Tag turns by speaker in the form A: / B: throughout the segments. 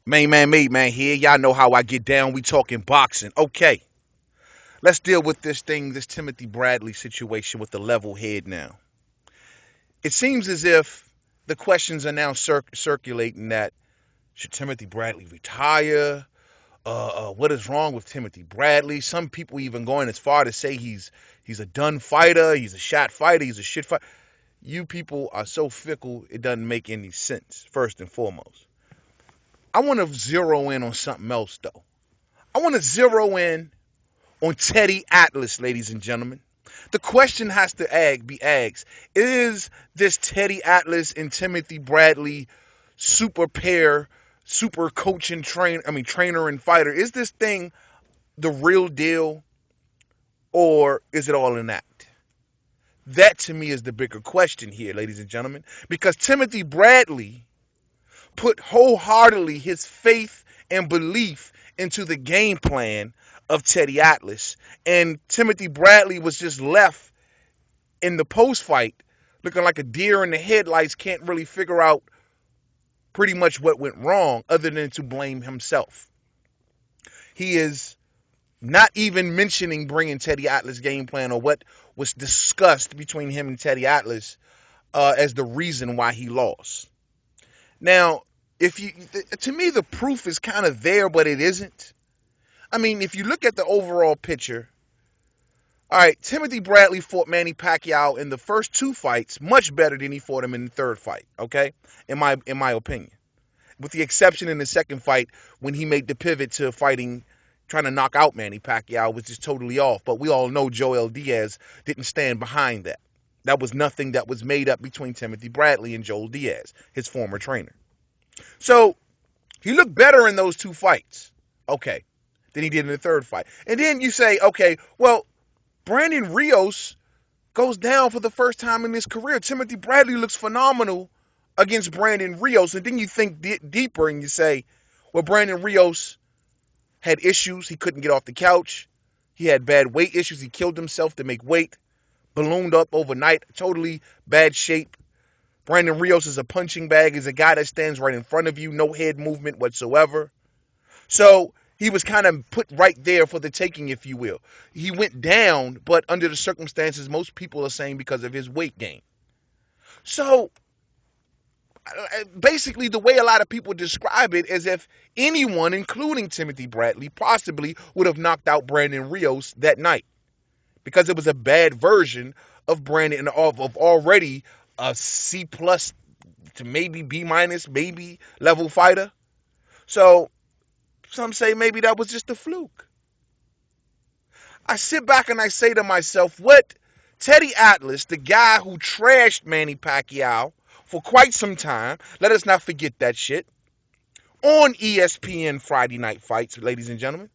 A: Made man here. Y'all know how I get down. We talking boxing. Okay, let's deal with this thing, this Timothy Bradley situation with the level head now. It seems as if the questions are now circulating that should Timothy Bradley retire? What is wrong with Timothy Bradley? Some people even going as far to say he's a done fighter, he's a shot fighter, he's a shit fighter. You people are so fickle, it doesn't make any sense, first and foremost. I want to zero in on something else, though. I want to zero in on Teddy Atlas, ladies and gentlemen. The question has to be asked: is this Teddy Atlas and Timothy Bradley super pair, super coach and trainer and fighter? Is this thing the real deal, or is it all an act? That to me is the bigger question here, ladies and gentlemen, because Timothy Bradley put wholeheartedly his faith and belief into the game plan of Teddy Atlas. And Timothy Bradley was just left in the post fight looking like a deer in the headlights, can't really figure out pretty much what went wrong other than to blame himself. He is not even mentioning bringing Teddy Atlas game plan or what was discussed between him and Teddy Atlas as the reason why he lost. Now, if you to me the proof is kind of there, but it isn't. I mean, if you look at the overall picture, all right, Timothy Bradley fought Manny Pacquiao in the first two fights much better than he fought him in the third fight. Okay, in my opinion, with the exception in the second fight when he made the pivot to fighting, trying to knock out Manny Pacquiao, was just totally off. But we all know Joel Diaz didn't stand behind that. That was nothing that was made up between Timothy Bradley and Joel Diaz, his former trainer. So he looked better in those two fights, okay, than he did in the third fight. And then you say, okay, well, Brandon Rios goes down for the first time in his career. Timothy Bradley looks phenomenal against Brandon Rios. And then you think deeper and you say, well, Brandon Rios had issues. He couldn't get off the couch. He had bad weight issues. He killed himself to make weight, ballooned up overnight, totally bad shape. Brandon Rios is a punching bag. He's a guy that stands right in front of you, no head movement whatsoever. So he was kind of put right there for the taking, if you will. He went down, but under the circumstances, most people are saying because of his weight gain. So basically, the way a lot of people describe it is if anyone, including Timothy Bradley, possibly would have knocked out Brandon Rios that night because it was a bad version of Brandon of already a C plus to maybe B minus, maybe level fighter. So some say maybe that was just a fluke. I sit back and I say to myself, what Teddy Atlas, the guy who trashed Manny Pacquiao for quite some time, let us not forget that shit, on ESPN Friday Night Fights, ladies and gentlemen.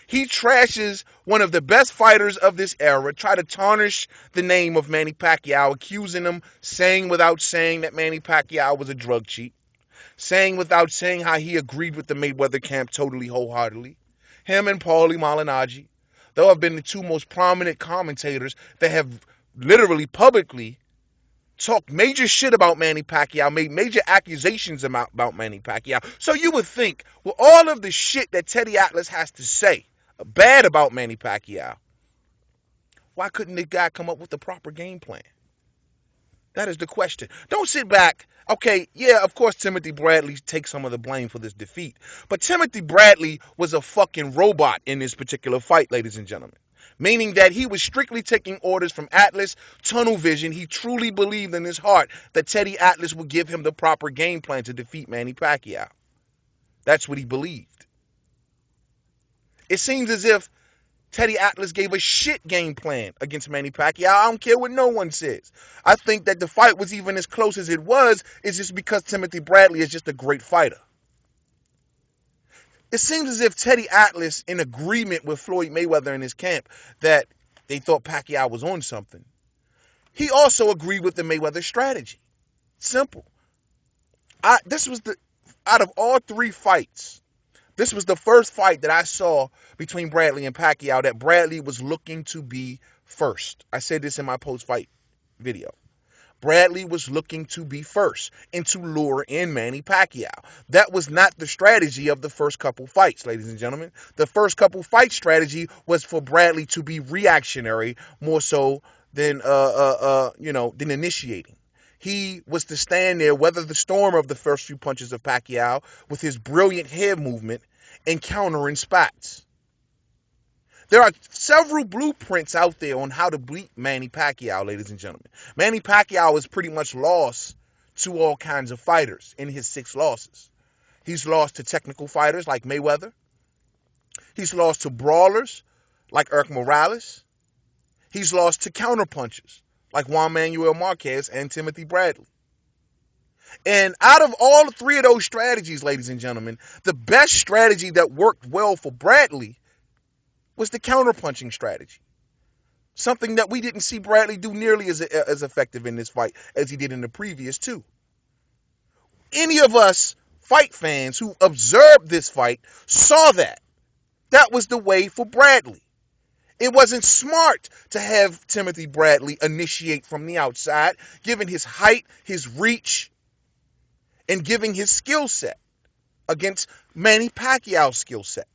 A: He trashes one of the best fighters of this era, try to tarnish the name of Manny Pacquiao, accusing him, saying without saying that Manny Pacquiao was a drug cheat, saying without saying how he agreed with the Mayweather camp totally wholeheartedly. Him and Paulie Malignaggi, they'll have been the two most prominent commentators that have literally publicly talked major shit about Manny Pacquiao, made major accusations about Manny Pacquiao. So you would think, with all of the shit that Teddy Atlas has to say bad about Manny Pacquiao, why couldn't the guy come up with the proper game plan? That is the question. Don't sit back. Okay, yeah, of course Timothy Bradley takes some of the blame for this defeat. But Timothy Bradley was a fucking robot in this particular fight, ladies and gentlemen. Meaning that he was strictly taking orders from Atlas, tunnel vision. He truly believed in his heart that Teddy Atlas would give him the proper game plan to defeat Manny Pacquiao. That's what he believed. It seems as if Teddy Atlas gave a shit game plan against Manny Pacquiao. I don't care what no one says. I think that the fight was even as close as it was, is just because Timothy Bradley is just a great fighter. It seems as if Teddy Atlas, in agreement with Floyd Mayweather and his camp, that they thought Pacquiao was on something. He also agreed with the Mayweather strategy. Simple. This was the out of all three fights, this was the first fight that I saw between Bradley and Pacquiao that Bradley was looking to be first. I said this in my post-fight video. Bradley was looking to be first and to lure in Manny Pacquiao. That was not the strategy of the first couple fights, ladies and gentlemen. The first couple fight strategy was for Bradley to be reactionary more so than initiating. He was to stand there, weather the storm of the first few punches of Pacquiao with his brilliant head movement and countering spots. There are several blueprints out there on how to beat Manny Pacquiao, ladies and gentlemen. Manny Pacquiao is pretty much lost to all kinds of fighters in his 6 losses. He's lost to technical fighters like Mayweather. He's lost to brawlers like Erik Morales. He's lost to counterpunchers like Juan Manuel Marquez and Timothy Bradley. And out of all 3 of those strategies, ladies and gentlemen, the best strategy that worked well for Bradley was the counterpunching strategy. Something that we didn't see Bradley do nearly as effective in this fight as he did in the previous 2. Any of us fight fans who observed this fight saw that. That was the way for Bradley. It wasn't smart to have Timothy Bradley initiate from the outside, given his height, his reach, and giving his skill set against Manny Pacquiao's skill set.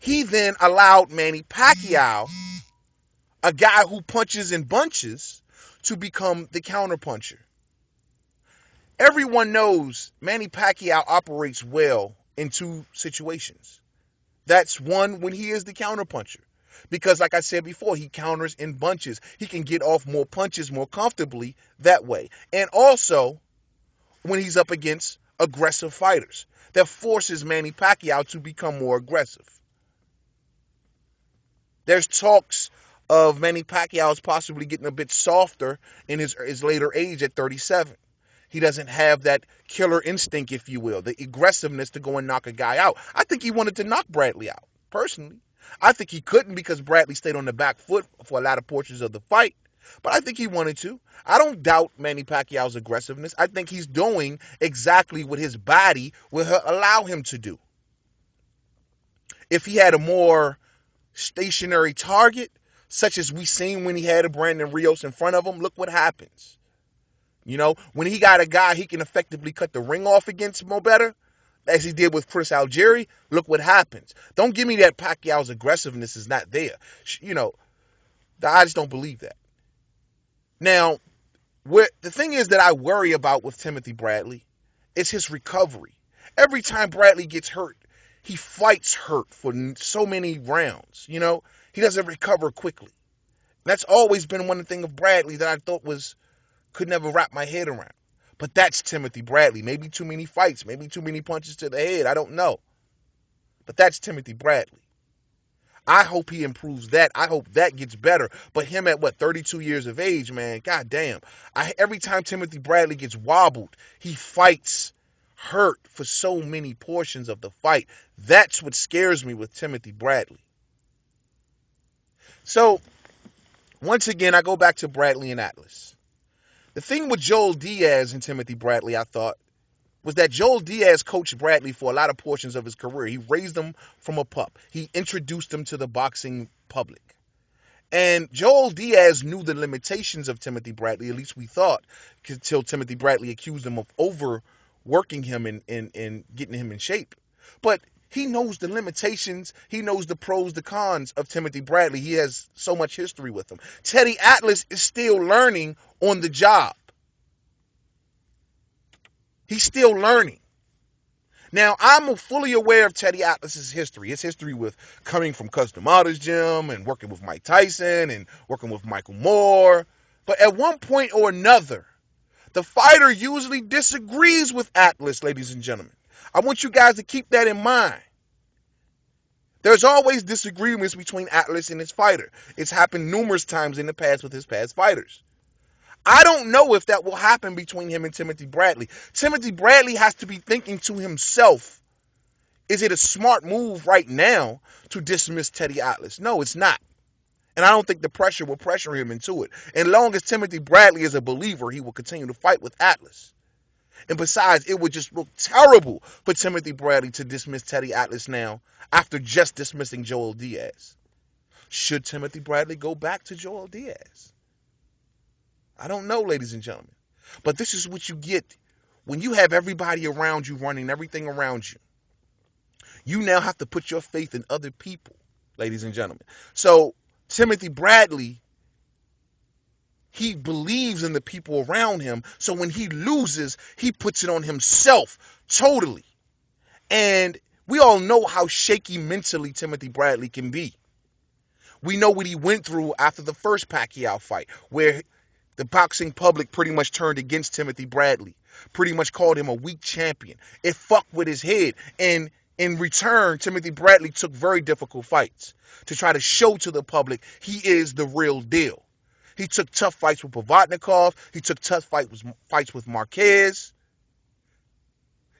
A: He then allowed Manny Pacquiao, a guy who punches in bunches, to become the counterpuncher. Everyone knows Manny Pacquiao operates well in 2 situations. That's one, when he is the counterpuncher. Because like I said before, he counters in bunches. He can get off more punches more comfortably that way. And also, when he's up against aggressive fighters, that forces Manny Pacquiao to become more aggressive. There's talks of Manny Pacquiao's possibly getting a bit softer in his later age at 37. He doesn't have that killer instinct, if you will, the aggressiveness to go and knock a guy out. I think he wanted to knock Bradley out, personally. I think he couldn't because Bradley stayed on the back foot for a lot of portions of the fight. But I think he wanted to. I don't doubt Manny Pacquiao's aggressiveness. I think he's doing exactly what his body will allow him to do. If he had a more stationary target, such as we seen when he had a Brandon Rios in front of him, look what happens. When he got a guy he can effectively cut the ring off against Mo better, as he did with Chris Algieri, look what happens. Don't give me that Pacquiao's aggressiveness is not there. I just don't believe that. Now, the thing is that I worry about with Timothy Bradley is his recovery. Every time Bradley gets hurt, he fights hurt for so many rounds. He doesn't recover quickly. That's always been one thing of Bradley that I thought could never wrap my head around. But that's Timothy Bradley. Maybe too many fights, maybe too many punches to the head. I don't know. But that's Timothy Bradley. I hope he improves that. I hope that gets better. But him at 32 years of age, man, goddamn. Every time Timothy Bradley gets wobbled, he fights hurt for so many portions of the fight. That's what scares me with Timothy Bradley. So, once again, I go back to Bradley and Atlas. The thing with Joel Diaz and Timothy Bradley, I thought, was that Joel Diaz coached Bradley for a lot of portions of his career. He raised him from a pup. He introduced him to the boxing public. And Joel Diaz knew the limitations of Timothy Bradley, at least we thought, until Timothy Bradley accused him of overworking him and getting him in shape. But he knows the limitations. He knows the pros, the cons of Timothy Bradley. He has so much history with him. Teddy Atlas is still learning on the job. He's still learning. Now, I'm fully aware of Teddy Atlas's history. His history with coming from Cus D'Amato's gym and working with Mike Tyson and working with Michael Moore. But at one point or another, the fighter usually disagrees with Atlas, ladies and gentlemen. I want you guys to keep that in mind. There's always disagreements between Atlas and his fighter. It's happened numerous times in the past with his past fighters. I don't know if that will happen between him and Timothy Bradley. Timothy Bradley has to be thinking to himself, is it a smart move right now to dismiss Teddy Atlas? No, it's not. And I don't think the pressure will pressure him into it. And long as Timothy Bradley is a believer, he will continue to fight with Atlas. And besides, it would just look terrible for Timothy Bradley to dismiss Teddy Atlas now after just dismissing Joel Diaz. Should Timothy Bradley go back to Joel Diaz? I don't know, ladies and gentlemen. But this is what you get when you have everybody around you running everything around you. You now have to put your faith in other people, ladies and gentlemen. So Timothy Bradley, he believes in the people around him. So when he loses, he puts it on himself totally. And we all know how shaky mentally Timothy Bradley can be. We know what he went through after the first Pacquiao fight, where the boxing public pretty much turned against Timothy Bradley, pretty much called him a weak champion. It fucked with his head. And in return, Timothy Bradley took very difficult fights to try to show to the public he is the real deal. He took tough fights with Pavatnikov. He took tough fights with Marquez.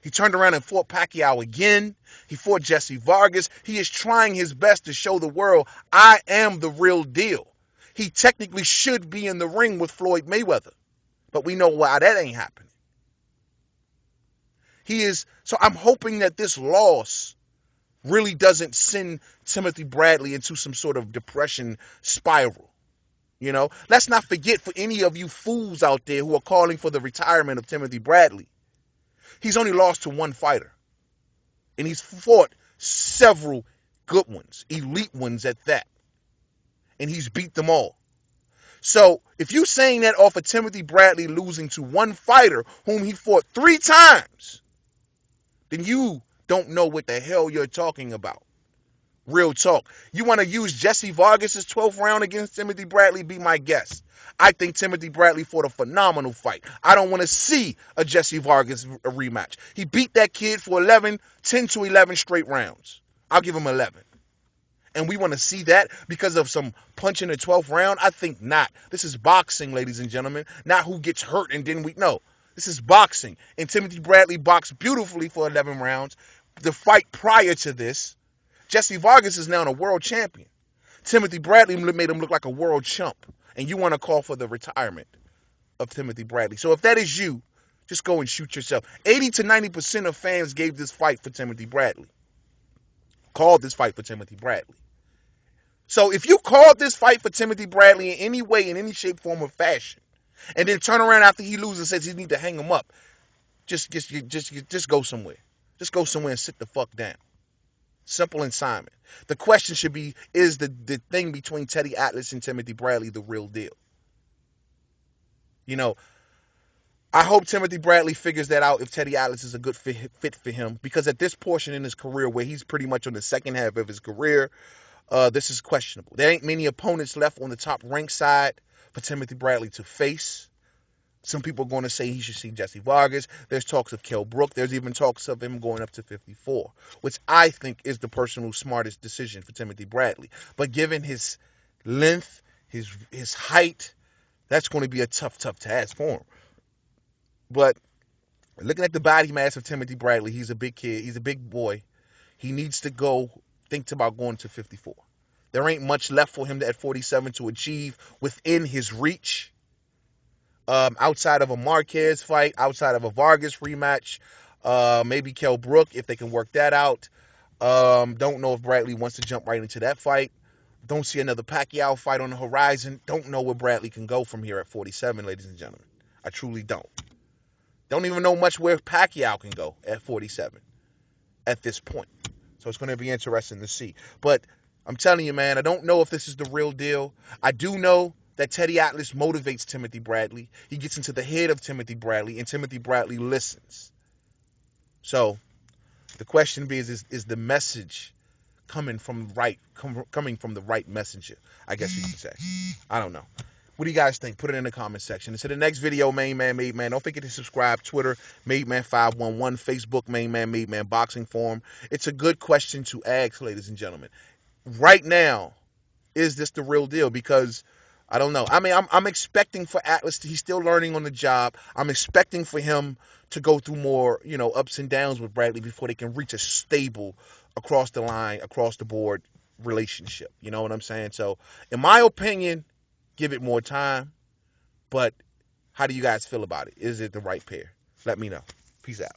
A: He turned around and fought Pacquiao again. He fought Jesse Vargas. He is trying his best to show the world, I am the real deal. He technically should be in the ring with Floyd Mayweather, but we know why that ain't happening. So I'm hoping that this loss really doesn't send Timothy Bradley into some sort of depression spiral. Let's not forget, for any of you fools out there who are calling for the retirement of Timothy Bradley, he's only lost to one fighter. And he's fought several good ones, elite ones at that. And he's beat them all. So if you're saying that off of Timothy Bradley losing to one fighter whom he fought 3 times, then you don't know what the hell you're talking about. Real talk. You want to use Jesse Vargas' 12th round against Timothy Bradley? Be my guest. I think Timothy Bradley fought a phenomenal fight. I don't want to see a Jesse Vargas rematch. He beat that kid for 10 to 11 straight rounds. I'll give him 11. And we want to see that because of some punch in the 12th round? I think not. This is boxing, ladies and gentlemen. Not who gets hurt and then no. This is boxing. And Timothy Bradley boxed beautifully for 11 rounds. The fight prior to this, Jesse Vargas is now a world champion. Timothy Bradley made him look like a world chump. And you want to call for the retirement of Timothy Bradley. So if that is you, just go and shoot yourself. 80 to 90% of fans gave this fight for Timothy Bradley. Called this fight for Timothy Bradley. So if you called this fight for Timothy Bradley in any way, in any shape, form, or fashion, and then turn around after he loses and says he need to hang him up, just go somewhere. Just go somewhere and sit the fuck down. Simple and Simon. The question should be, is the thing between Teddy Atlas and Timothy Bradley the real deal? I hope Timothy Bradley figures that out if Teddy Atlas is a good fit for him, because at this portion in his career where he's pretty much on the second half of his career, this is questionable. There ain't many opponents left on the top rank side for Timothy Bradley to face. Some people are going to say he should see Jesse Vargas. There's talks of Kell Brook. There's even talks of him going up to 54, which I think is the personal smartest decision for Timothy Bradley. But given his length, his height, that's going to be a tough task for him. But looking at the body mass of Timothy Bradley, he's a big kid. He's a big boy. He needs to think about going to 54. There ain't much left for him at 47 to achieve within his reach. Outside of a Marquez fight, outside of a Vargas rematch, maybe Kell Brook, if they can work that out. Don't know if Bradley wants to jump right into that fight. Don't see another Pacquiao fight on the horizon. Don't know where Bradley can go from here at 47, ladies and gentlemen. I truly don't. Don't even know much where Pacquiao can go at 47 at this point. So it's going to be interesting to see. But I'm telling you, man, I don't know if this is the real deal. I do know that Teddy Atlas motivates Timothy Bradley. He gets into the head of Timothy Bradley, and Timothy Bradley listens. So the question is the message coming from the right messenger, I guess you could say. I don't know. What do you guys think? Put it in the comment section. Until the next video, Main Man, Made Man. Don't forget to subscribe. Twitter, Made Man 511. Facebook, Main Man, Made Man Boxing Forum. It's a good question to ask, ladies and gentlemen. Right now, is this the real deal? Because I don't know. I mean, I'm expecting for Atlas he's still learning on the job. I'm expecting for him to go through more, ups and downs with Bradley before they can reach a stable across the line, across the board relationship. You know what I'm saying? So, in my opinion, give it more time. But how do you guys feel about it? Is it the right pair? Let me know. Peace out.